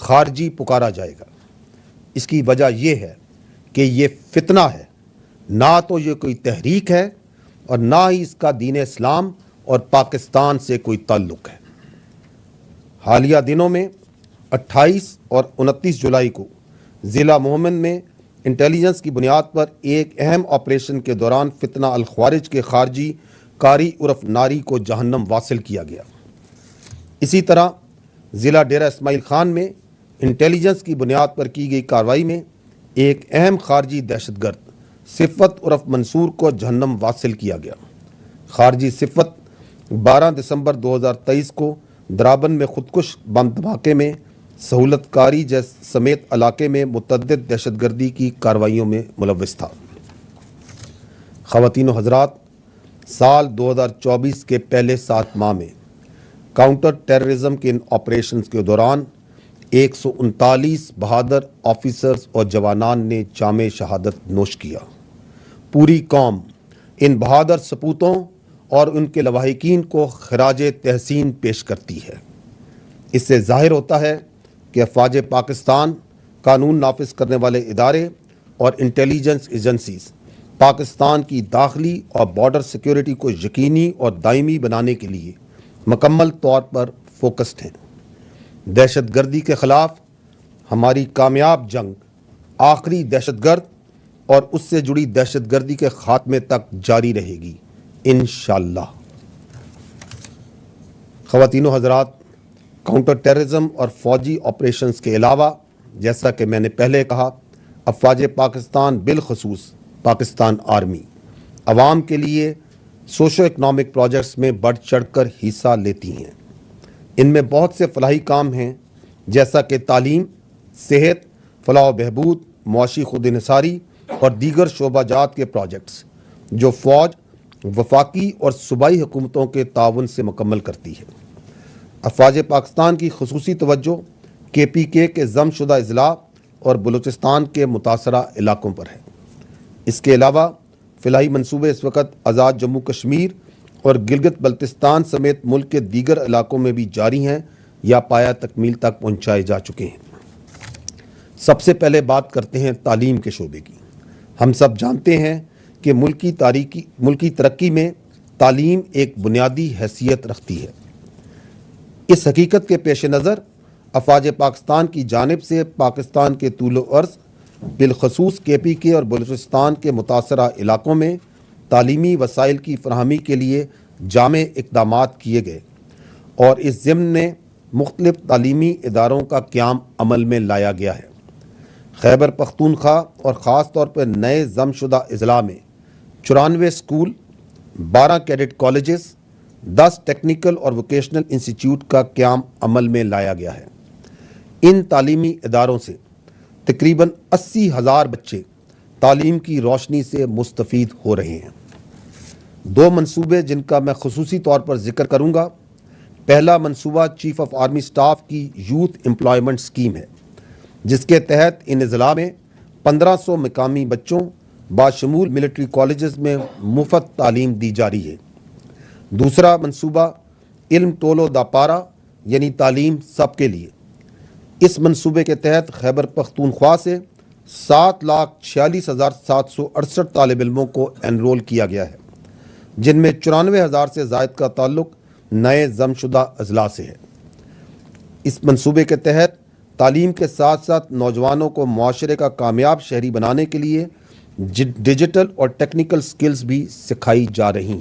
خارجی پکارا جائے گا۔ اس کی وجہ یہ ہے کہ یہ فتنہ ہے، نہ تو یہ کوئی تحریک ہے اور نہ ہی اس کا دین اسلام اور پاکستان سے کوئی تعلق ہے۔ حالیہ دنوں میں 28 اور 29 جولائی کو ضلع مومن میں انٹیلیجنس کی بنیاد پر ایک اہم آپریشن کے دوران فتنہ الخوارج کے خارجی قاری عرف ناری کو جہنم واصل کیا گیا۔ اسی طرح ضلع ڈیرہ اسماعیل خان میں انٹیلیجنس کی بنیاد پر کی گئی کارروائی میں ایک اہم خارجی دہشت گرد صفت عرف منصور کو جہنم واصل کیا گیا۔ خارجی صفت 12 دسمبر 2023 کو درابن میں خودکش بم دھماکے میں سہولت کاری سمیت علاقے میں متعدد دہشت گردی کی کارروائیوں میں ملوث تھا۔ خواتین و حضرات، سال 2024 کے پہلے 7 ماہ میں کاؤنٹر ٹیررزم کے ان آپریشنز کے دوران 139 بہادر آفیسرز اور جوانان نے جام شہادت نوش کیا۔ پوری قوم ان بہادر سپوتوں اور ان کے لواحقین کو خراج تحسین پیش کرتی ہے۔ اس سے ظاہر ہوتا ہے کہ افواج پاکستان، قانون نافذ کرنے والے ادارے اور انٹیلیجنس ایجنسیز پاکستان کی داخلی اور بارڈر سیکیورٹی کو یقینی اور دائمی بنانے کے لیے مکمل طور پر فوکسڈ ہیں۔ دہشت گردی کے خلاف ہماری کامیاب جنگ آخری دہشت گرد اور اس سے جڑی دہشت گردی کے خاتمے تک جاری رہے گی انشاءاللہ۔ خواتین و حضرات، کاؤنٹر ٹیررزم اور فوجی آپریشنز کے علاوہ جیسا کہ میں نے پہلے کہا، افواج پاکستان بالخصوص پاکستان آرمی عوام کے لیے سوشو اکنامک پروجیکٹس میں بڑھ چڑھ کر حصہ لیتی ہیں۔ ان میں بہت سے فلاحی کام ہیں جیسا کہ تعلیم، صحت، فلاح و بہبود، معاشی خود انحصاری اور دیگر شعبہ جات کے پروجیکٹس جو فوج وفاقی اور صوبائی حکومتوں کے تعاون سے مکمل کرتی ہے۔ افواج پاکستان کی خصوصی توجہ KPK کے ضم شدہ اضلاع اور بلوچستان کے متاثرہ علاقوں پر ہے۔ اس کے علاوہ فلاحی منصوبے اس وقت آزاد جموں کشمیر اور گلگت بلتستان سمیت ملک کے دیگر علاقوں میں بھی جاری ہیں یا پایہ تکمیل تک پہنچائے جا چکے ہیں۔ سب سے پہلے بات کرتے ہیں تعلیم کے شعبے کی۔ ہم سب جانتے ہیں کہ ملکی ترقی میں تعلیم ایک بنیادی حیثیت رکھتی ہے۔ اس حقیقت کے پیش نظر افواج پاکستان کی جانب سے پاکستان کے طول و عرض بالخصوص KPK اور بلوچستان کے متاثرہ علاقوں میں تعلیمی وسائل کی فراہمی کے لیے جامع اقدامات کیے گئے اور اس ضمن میں مختلف تعلیمی اداروں کا قیام عمل میں لایا گیا ہے۔ خیبر پختونخوا اور خاص طور پر نئے ضم شدہ اضلاع میں 94 اسکول، 12 کیڈٹ کالجز، 10 ٹیکنیکل اور ووکیشنل انسٹیٹیوٹ کا قیام عمل میں لایا گیا ہے۔ ان تعلیمی اداروں سے تقریباً 80,000 بچے تعلیم کی روشنی سے مستفید ہو رہے ہیں۔ 2 منصوبے جن کا میں خصوصی طور پر ذکر کروں گا۔ پہلا منصوبہ چیف آف آرمی سٹاف کی یوتھ امپلائمنٹ اسکیم ہے، جس کے تحت ان اضلاع میں 1500 مقامی بچوں باشمول ملٹری کالجز میں مفت تعلیم دی جا رہی ہے۔ دوسرا منصوبہ علم ٹولو دا پارا یعنی تعلیم سب کے لیے۔ اس منصوبے کے تحت خیبر پختونخوا سے 7,46,768 طالب علموں کو انرول کیا گیا ہے، جن میں 94,000 سے زائد کا تعلق نئے ضم شدہ اضلاع سے ہے۔ اس منصوبے کے تحت تعلیم کے ساتھ ساتھ نوجوانوں کو معاشرے کا کامیاب شہری بنانے کے لیے ڈیجیٹل اور ٹیکنیکل سکلز بھی سکھائی جا رہی ہیں۔